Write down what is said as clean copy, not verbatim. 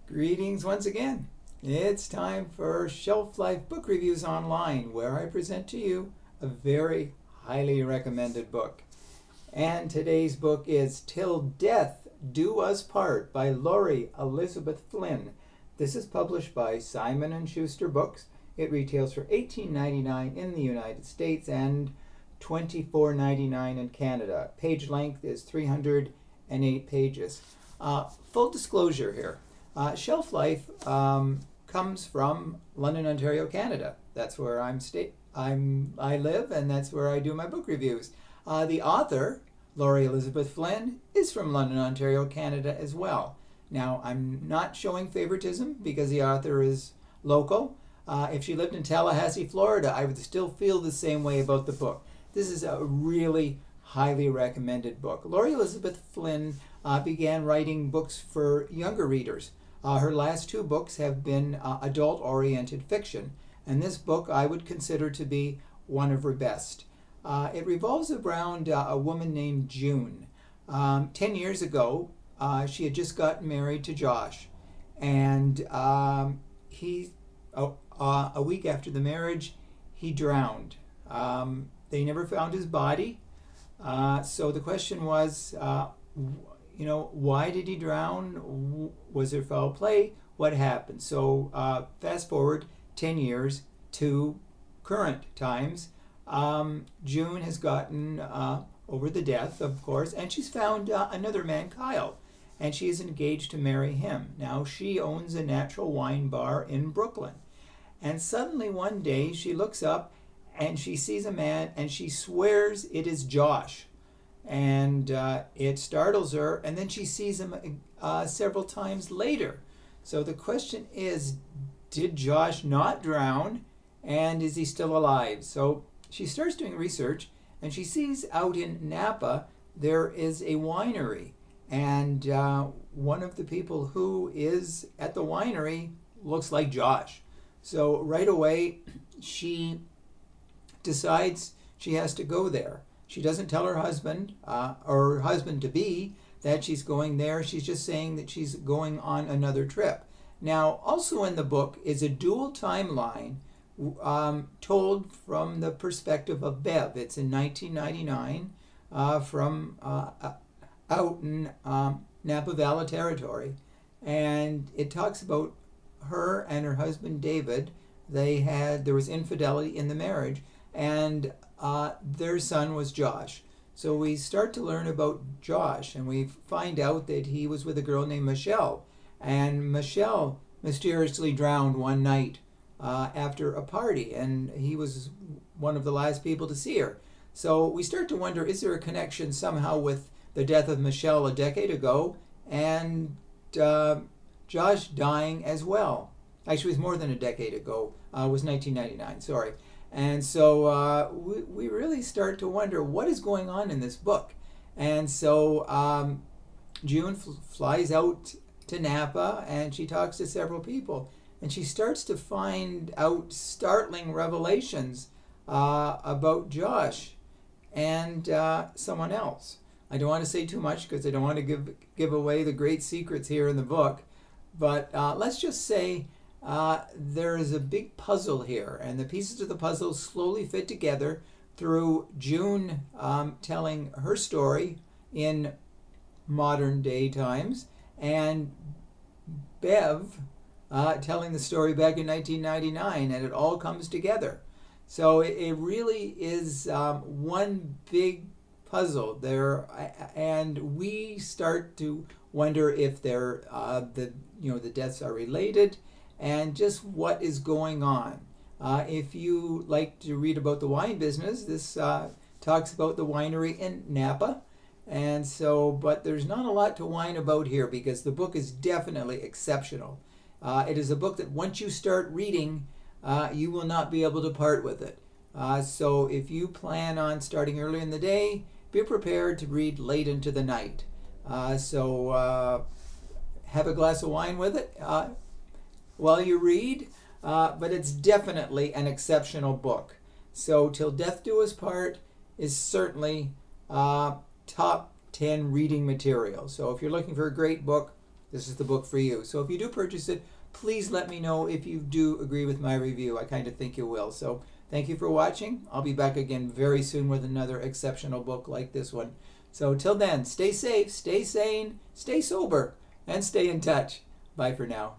Greetings once again. It's time for Shelf Life Book Reviews Online, where I present to you a very highly recommended book. And today's book is Till Death Do Us Part by Laurie Elizabeth Flynn. This is published by Simon & Schuster Books. It retails for $18.99 in the United States and $24.99 in Canada. Page length is 308 pages. Full disclosure here. Shelf Life comes from London, Ontario, Canada. That's where I live, and that's where I do my book reviews. The author, Laurie Elizabeth Flynn, is from London, Ontario, Canada as well. Now, I'm not showing favoritism because the author is local. If she lived in Tallahassee, Florida, I would still feel the same way about the book. This is a really highly recommended book. Laurie Elizabeth Flynn began writing books for younger readers. Her last two books have been adult-oriented fiction, and this book I would consider to be one of her best. It revolves around a woman named June. 10 years ago, she had just gotten married to Josh, and a week after the marriage, he drowned. They never found his body, so the question was, why did he drown? Was there foul play? What happened? So fast forward 10 years to current times. June has gotten over the death, of course, and she's found another man, Kyle, and she is engaged to marry him. Now she owns a natural wine bar in Brooklyn. And suddenly one day she looks up and she sees a man and she swears it is Josh. And it startles her, and then she sees him several times later. So the question is, did Josh not drown, and is he still alive? So she starts doing research, and she sees out in Napa there is a winery, and one of the people who is at the winery looks like Josh. So right away she decides she has to go there. She doesn't tell her husband or her husband-to-be that she's going there. She's just saying that she's going on another trip. Now, also in the book is a dual timeline told from the perspective of Bev. It's in 1999 from out in Napa Valley Territory. And it talks about her and her husband, David. There was infidelity in the marriage, and their son was Josh. So we start to learn about Josh, and we find out that he was with a girl named Michelle. And Michelle mysteriously drowned one night after a party, and he was one of the last people to see her. So we start to wonder, is there a connection somehow with the death of Michelle a decade ago and Josh dying as well? Actually, it was more than a decade ago. It was 1999, sorry. And so we really start to wonder what is going on in this book. And so June flies out to Napa, and she talks to several people. And she starts to find out startling revelations about Josh and someone else. I don't want to say too much because I don't want to give away the great secrets here in the book. But let's just say there is a big puzzle here, and the pieces of the puzzle slowly fit together through June telling her story in modern day times, and Bev telling the story back in 1999, and it all comes together. So it really is one big puzzle there, and we start to wonder if the deaths are related, and just what is going on. If you like to read about the wine business, this talks about the winery in Napa. And so, but there's not a lot to whine about here because the book is definitely exceptional. It is a book that once you start reading, you will not be able to part with it. So if you plan on starting early in the day, be prepared to read late into the night. So have a glass of wine with it while you read, but it's definitely an exceptional book. So Till Death Do Us Part is certainly top 10 reading material. So if you're looking for a great book, this is the book for you. So if you do purchase it, please let me know if you do agree with my review. I kind of think you will. So thank you for watching. I'll be back again very soon with another exceptional book like this one. So till then, stay safe, stay sane, stay sober, and stay in touch. Bye for now.